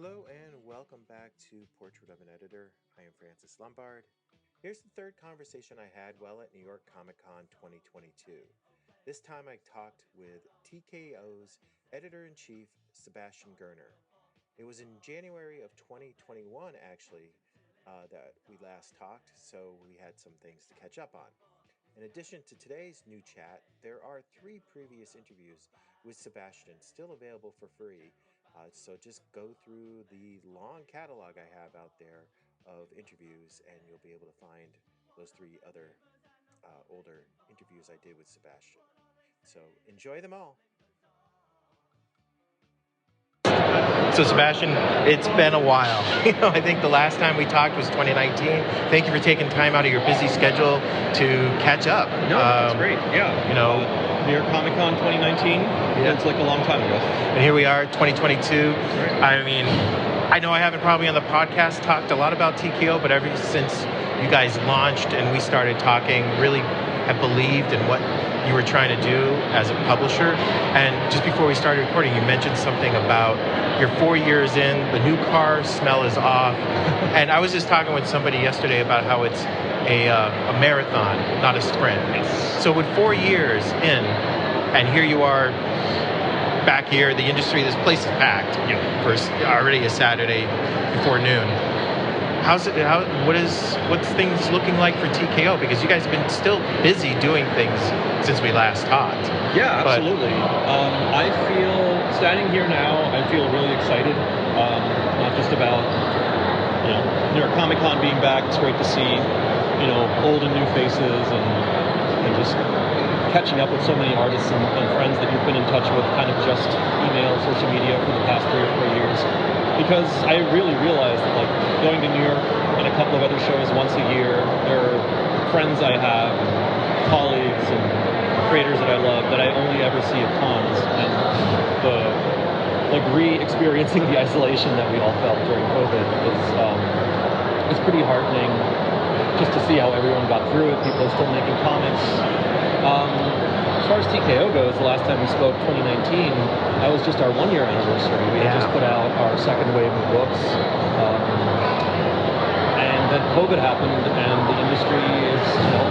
Hello and welcome back to Portrait of an Editor. I am Francis Lombard. Here's the third conversation I had while at New York Comic Con 2022. This time I talked with TKO's editor in chief, Sebastian Girner. It was in January of 2021, actually, that we last talked, so we had some things to catch up on. In addition to today's new chat, there are three previous interviews with Sebastian still available for free. So just go through the long catalog I have out there of interviews, and you'll be able to find those three other older interviews I did with Sebastian. So enjoy them all. So Sebastian, it's been a while. I think the last time we talked was 2019. Thank you for taking time out of your busy schedule to catch up. No, that's great. Yeah. New York Comic Con 2019. Yeah. It's like a long time ago. And here we are, 2022. Right. I mean, I know I haven't probably on the podcast talked a lot about TKO, but ever since you guys launched and we started talking, really have believed in what you were trying to do as a publisher. And just before we started recording, you mentioned something about you're 4 years in, the new car smell is off. And I was just talking with somebody yesterday about how it's a marathon, not a sprint. Yes. So with 4 years in, and here you are back here, the industry, this place is packed for already a Saturday before noon. What's things looking like for TKO? Because you guys have been still busy doing things since we last talked. Yeah, absolutely. I feel, standing here now, I feel really excited. Not just about, New York Comic Con being back. It's great to see, old and new faces and just catching up with so many artists and friends that you've been in touch with, kind of just email, social media for the past 3 or 4 years. Because I really realized that, going to New York and a couple of other shows once a year, there are friends I have, colleagues and creators that I love that I only ever see at cons. And re-experiencing the isolation that we all felt during COVID is pretty heartening, just to see how everyone got through it. People are still making comics. As far as TKO goes, the last time we spoke, 2019, that was just our 1-year anniversary. We had just put out our second wave of books. And then COVID happened, and the industry is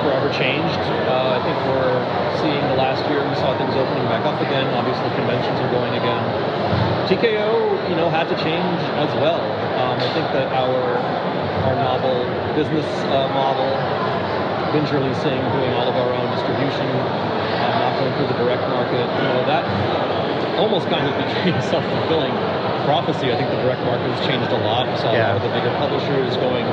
forever changed. I think we're seeing the last year, we saw things opening back up again. Obviously, conventions are going again. TKO, had to change as well. I think that our novel business model, binge releasing, doing all of our own distribution, not going through the direct market, that almost kind of became a self-fulfilling prophecy. I think the direct market has changed a lot. We saw a lot of the bigger publishers going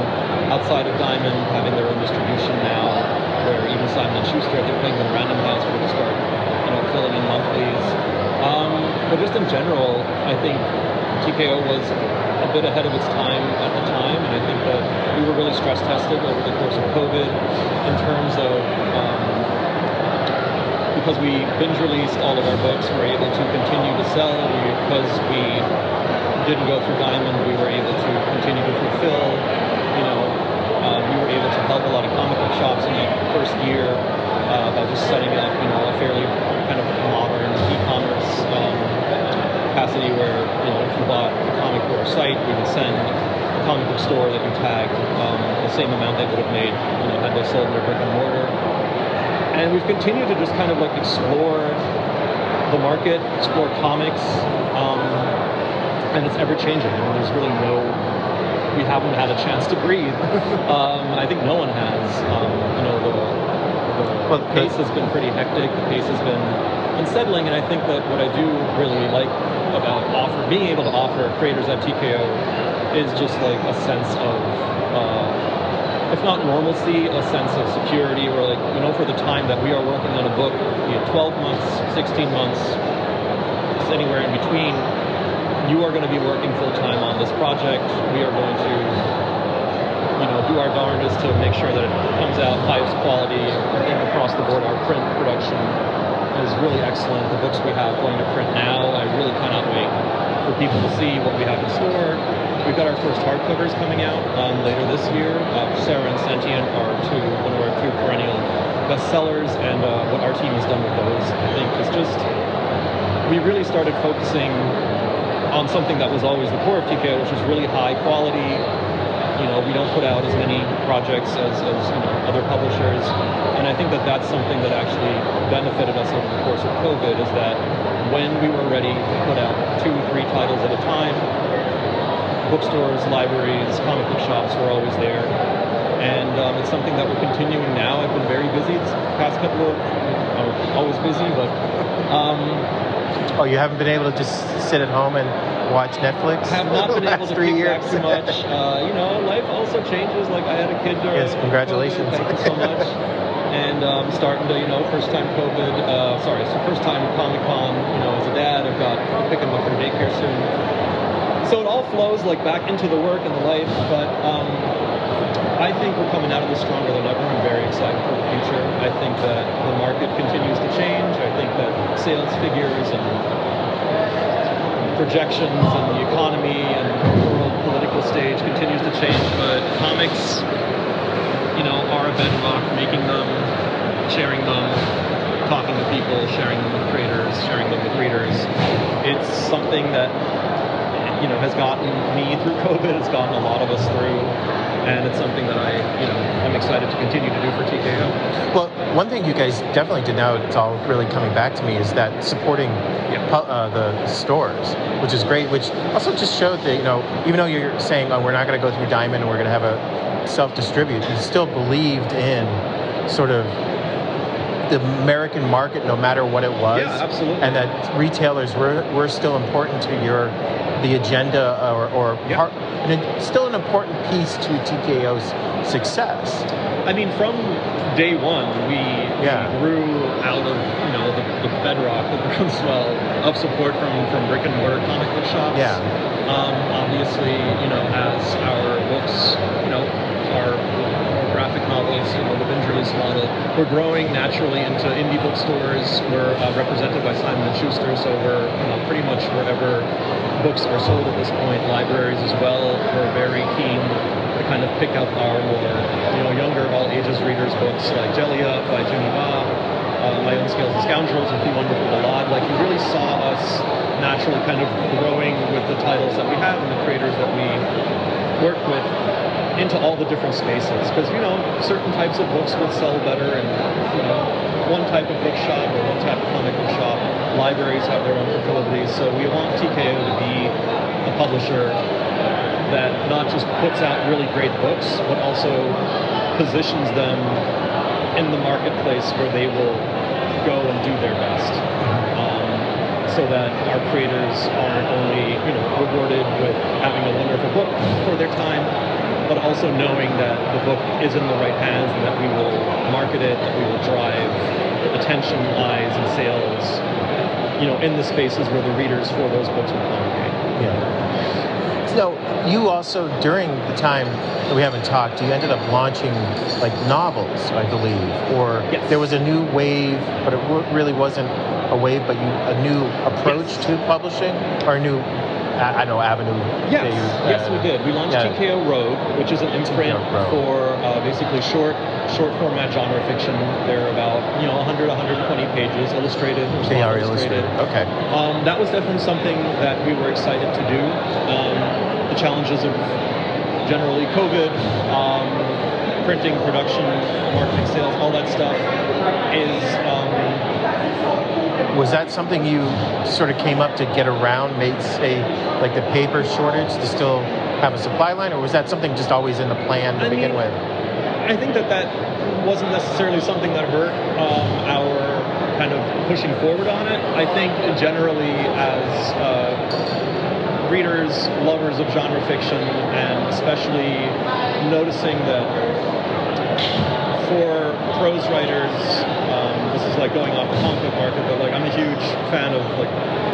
outside of Diamond, having their own distribution now, where even Simon & Schuster, I think Penguin Random House, are going to start, filling in monthlies. But just in general, I think TKO was a bit ahead of its time at the time, and I think that we were really stress tested over the course of COVID in terms of because we binge released all of our books, we were able to continue to sell. Because we didn't go through Diamond, we were able to continue to fulfill. We were able to help a lot of comic book shops in that first year by just setting up, a fairly kind of modern e-commerce capacity where, if you bought a comic book site, we would send the comic book store that you tagged the same amount they would have made, had they sold in their brick and mortar. And we've continued to just kind of explore the market, explore comics, and it's ever changing. There's really we haven't had a chance to breathe. I think no one has. The pace has been pretty hectic. The pace has been unsettling, and I think that what I do really like about being able to offer creators at TKO is just a sense of, if not normalcy, a sense of security, where for the time that we are working on a book, be it 12 months, 16 months, anywhere in between, you are going to be working full time on this project. We are going to, do our darndest to make sure that it comes out highest quality across the board. Our print production is really excellent. The books we have going to print now, I really cannot wait for people to see what we have in store. We've got our first hardcovers coming out later this year. Sarah and Sentient are one of our two perennial bestsellers, and what our team has done with those, I think, is just, we really started focusing on something that was always the core of TKO, which was really high quality. We don't put out as many projects as other publishers, and I think that that's something that actually benefited us over the course of COVID, is that when we were ready to put out 2-3 titles at a time, bookstores, libraries, comic book shops were always there, and it's something that we're continuing now. I've been very busy this past couple of, always busy, but oh, you haven't been able to just sit at home and watch Netflix? I have not been able to kick back too much. Life also changes. Like, I had a kid during Yes, congratulations. COVID. Thank you so much. And starting to, first time COVID, first time Comic-Con, as a dad, I've got to pick him up from daycare soon. So it all flows like back into the work and the life, but I think we're coming out of this stronger than ever. I'm very excited for the future. I think that the market continues to change. I think that sales figures and projections and the economy and the world political stage continues to change, but comics, are a bedrock. Making them, sharing them, talking to people, sharing them with creators, sharing them with readers. It's something that has gotten me through COVID. It's gotten a lot of us through, and it's something that I'm excited to continue to do for TKO. Well, one thing you guys definitely did now, it's all really coming back to me, is that supporting the stores, which is great, which also just showed that, even though you're saying, we're not going to go through Diamond and we're going to have a self-distribute, you still believed in sort of the American market, no matter what it was. Yeah, absolutely. And that retailers were still important to the agenda, part, and it's still an important piece to TKO's success. I mean, from day one, we grew out of the bedrock, the groundswell of support from brick and mortar comic book shops. Yeah. Obviously, as our books, our graphic novels, the binge release model, we're growing naturally into indie bookstores. We're represented by Simon & Schuster, so we're pretty much wherever books are sold at this point. Libraries as well. We're very keen to kind of pick up our more younger, all ages readers books like Jelly Up by Jimmy Ba, My Own Scales and Scoundrels and The Wonderful Ballad. Like, you really saw us naturally kind of growing with the titles that we have and the creators that we work with into all the different spaces, because certain types of books would sell better in one type of bookshop or one type of comic book shop. Libraries have their own proclivities, so we want TKO to be a publisher that not just puts out really great books, but also positions them in the marketplace where they will go and do their best, so that our creators aren't only rewarded with having a wonderful book for their time, but also knowing that the book is in the right hands and that we will market it, that we will drive attention, eyes, and sales, in the spaces where the readers for those books will congregate. Yeah. So you also, during the time that we haven't talked, you ended up launching novels, I believe, or yes. There was a new wave, but it really wasn't a wave, but a new approach to publishing, or a new avenue. Yes, we did. We launched TKO Road, which is an imprint for basically short format genre fiction. They're about 100, 120 pages, illustrated. They are illustrated. Okay. That was definitely something that we were excited to do. The challenges of generally COVID, printing, production, marketing, sales, all that stuff is. Was that something you sort of came up to get around, say, like the paper shortage, to still have a supply line, or was that something just always in the plan to begin with? I think that wasn't necessarily something that hurt our kind of pushing forward on it. I think generally as readers, lovers of genre fiction, and especially noticing that for prose writers, this is like going off the comic book market, but I'm a huge fan of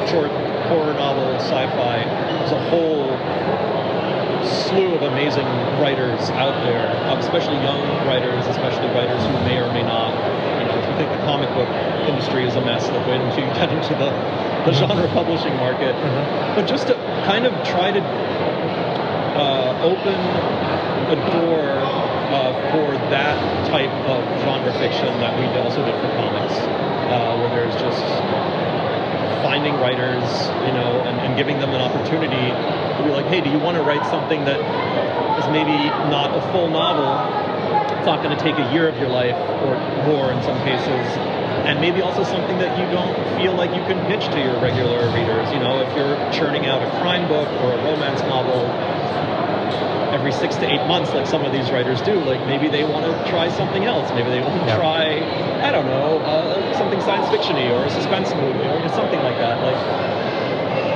short horror novels, sci-fi. There's a whole slew of amazing writers out there, especially young writers, especially writers who may or may not, if you think the comic book industry is a mess, wait until you get into the genre publishing market. But just to kind of try to open a door for that type of genre fiction that we also did for comics, where there's just finding writers, and giving them an opportunity to be like, hey, do you want to write something that is maybe not a full novel? It's not going to take a year of your life or more in some cases, and maybe also something that you don't feel like you can pitch to your regular readers. If you're churning out a crime book or a romance novel every 6 to 8 months, like some of these writers do, like maybe they want to try something else. Maybe they want to try, I don't know, something science fiction-y or a suspense movie or something like that. Like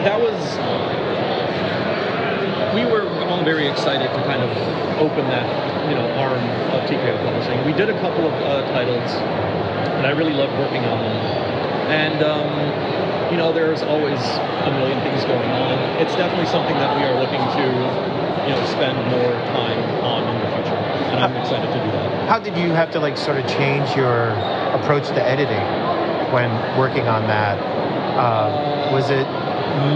that was, we were all very excited to kind of open that, arm of TKO Publishing. We did a couple of titles, and I really loved working on them. And there's always a million things going on. It's definitely something that we are looking to spend more time on in the future, and I'm excited to do that. How did you have to sort of change your approach to editing when working on that? Was it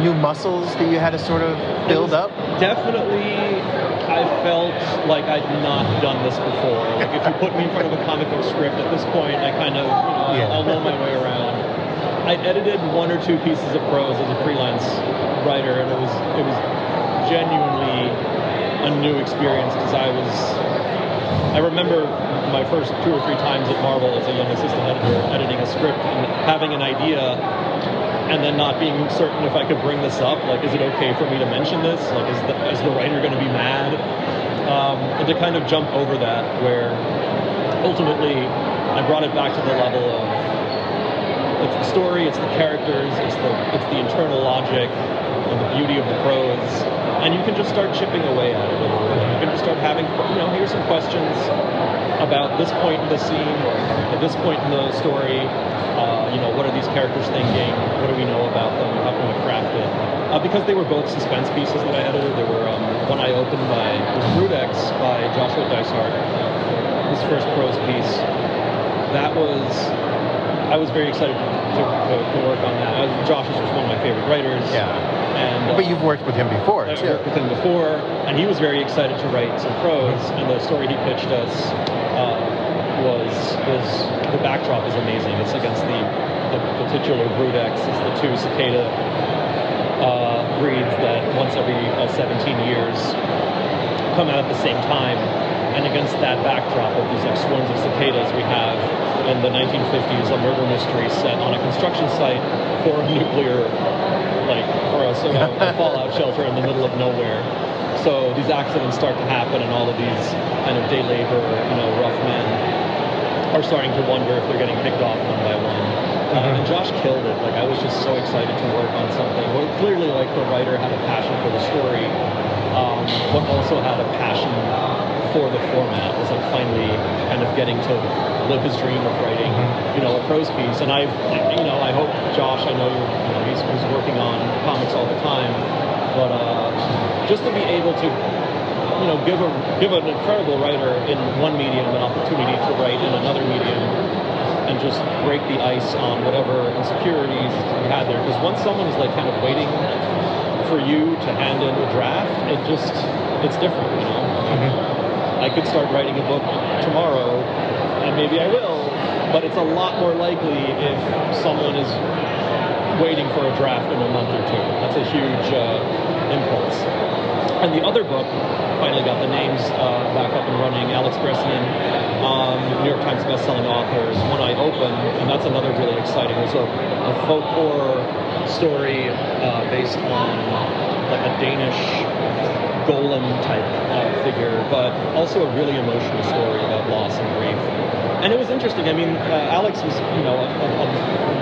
new muscles that you had to sort of build up? Definitely, I felt like I'd not done this before. Like if you put me in front of a comic book script at this point, I kind of, I'll know my way around. I edited 1 or 2 pieces of prose as a freelance writer, and it was genuinely a new experience because I remember my first 2 or 3 times at Marvel as a young assistant editor editing a script and having an idea and then not being certain if I could bring this up. Like, is it okay for me to mention this? Like, is the writer going to be mad? And to kind of jump over that, where ultimately I brought it back to the level of it's the story, it's the characters, it's the internal logic and the beauty of the prose, and you can just start chipping away at it a little bit. You can just start having, here's some questions about this point in the scene or at this point in the story. What are these characters thinking? What do we know about them? How can we craft it? Because they were both suspense pieces that I edited. There were One Eye Open by Rudex by Joshua Dysart, his first prose piece. I was very excited to work on that. Josh is just one of my favorite writers. Yeah. And, but you've worked with him before, I've too. worked with him before, and he was very excited to write some prose, and the story he pitched us was the backdrop is amazing. It's against the titular Brudex. It's the 2 cicada breeds that once every 17 years come out at the same time. And against that backdrop of these swarms of cicadas, we have in the 1950s a murder mystery set on a construction site for a nuclear, for a fallout shelter in the middle of nowhere. So these accidents start to happen, and all of these kind of day labor, rough men are starting to wonder if they're getting picked off one by one. And Josh killed it. I was just so excited to work on something. Well, clearly, the writer had a passion for the story, but also had a passion for the format. It was finally kind of getting to live his dream of writing, a prose piece. And I hope Josh, I know he's working on comics all the time, but just to be able to, give an incredible writer in one medium an opportunity to write in another medium, and just break the ice on whatever insecurities you had there. Because once someone is kind of waiting for you to hand in a draft, it's different, I could start writing a book tomorrow, and maybe I will, but it's a lot more likely if someone is waiting for a draft in a month or 2. That's a huge impulse. And the other book finally got the names back up and running. Alex Gressian, New York Times bestselling authors, One Eye Open, and that's another really exciting. It was a folk horror story based on a Danish golem type figure, but also a really emotional story about loss and grief. And it was interesting. I mean, Alex was,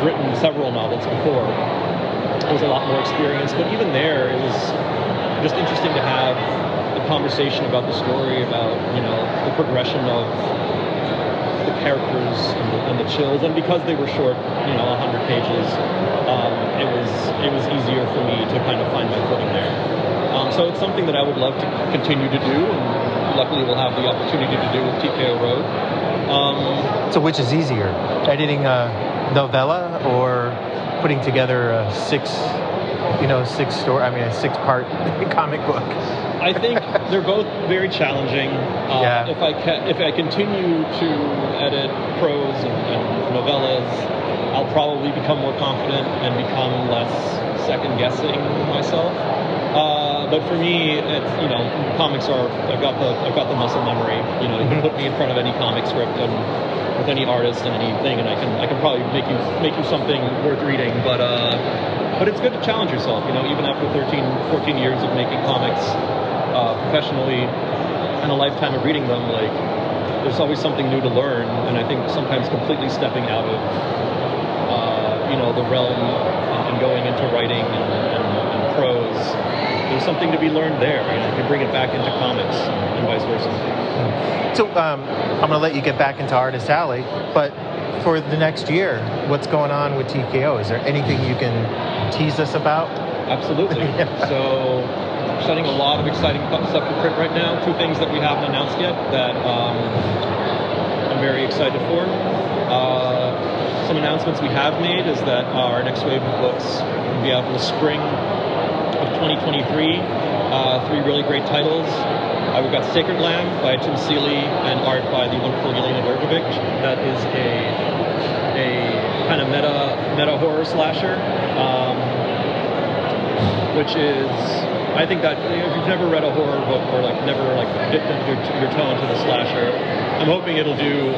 written several novels before. There was a lot more experience, but even there, it was just interesting to have a conversation about the story, about the progression of the characters and the chills. And because they were short, 100 pages, it was easier for me to kind of find my footing there. So it's something that I would love to continue to do, and luckily we'll have the opportunity to do with TKO Road. So which is easier, editing a novella or putting together a 6-part comic book? I think they're both very challenging. If I continue to edit prose and novellas, I'll probably become more confident and become less second-guessing myself. But for me, it's, comics are, I've got the muscle memory. You can put me in front of any comic script and with any artist and anything, and I can probably make you something worth reading. But it's good to challenge yourself. Even after 13, 14 years of making comics professionally and a lifetime of reading them, like, there's always something new to learn, and I think sometimes completely stepping out of the realm and going into writing and prose, there's something to be learned there. You can bring it back into comics and vice versa. So I'm going to let you get back into Artist Alley, but for the next year, what's going on with TKO? Is there anything you can tease us about? Absolutely. Yeah. So we're setting a lot of exciting stuff to print right now. Two things that we haven't announced yet that I'm very excited for. Some announcements we have made is that our next wave of books will be out in the spring of 2023. Three really great titles. We've got Sacred Lamb by Tim Seeley and art by the wonderful Yelena Đurđević. That is a kind of meta horror slasher, which is, I think that if you've never read a horror book or never dipped your toe into the slasher, I'm hoping it'll do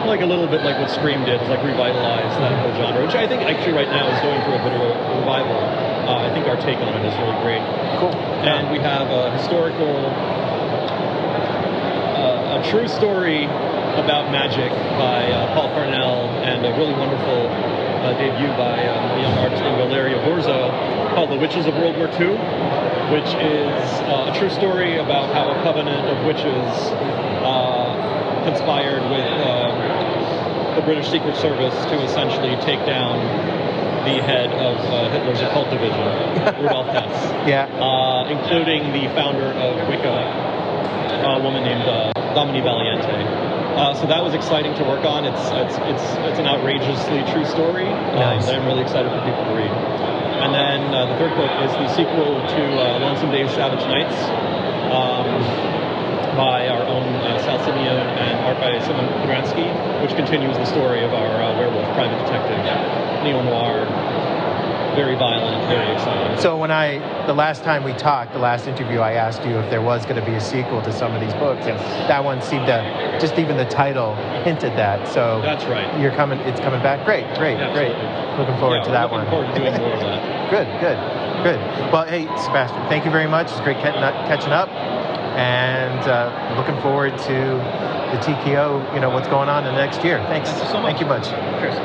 a little bit like what Scream did, is revitalize that whole genre, which I think actually right now is going through a bit of a revival. I think our take on it is really great. Cool. And we have a historical, a true story about magic by Paul Parnell, and a really wonderful debut by a young artist named Valeria Borzo called The Witches of World War II, which is a true story about how a covenant of witches conspired with the British Secret Service to essentially take down the head of Hitler's occult division, Rudolf Hess. Yeah. Including the founder of Wicca, a woman named Domini Valiente. So that was exciting to work on. It's an outrageously true story that I'm really excited for people to read. And then the third book is the sequel to Lonesome Dave's Savage Nights, by our own Sal Simeon and art by Simon Podransky, which continues the story of our werewolf private detective, neo-noir, very violent, very exciting. So the last time we talked, the last interview, I asked you if there was going to be a sequel to some of these books. Yes. That one seemed to, just even the title hinted that. So that's right. It's coming back. Great. Looking forward to that one. Looking forward to doing more of that. Good. Well, hey, Sebastian, thank you very much. It's great catching up. And looking forward to the TKO, what's going on in the next year. Thanks. Thank you so much. Thank you much. Cheers.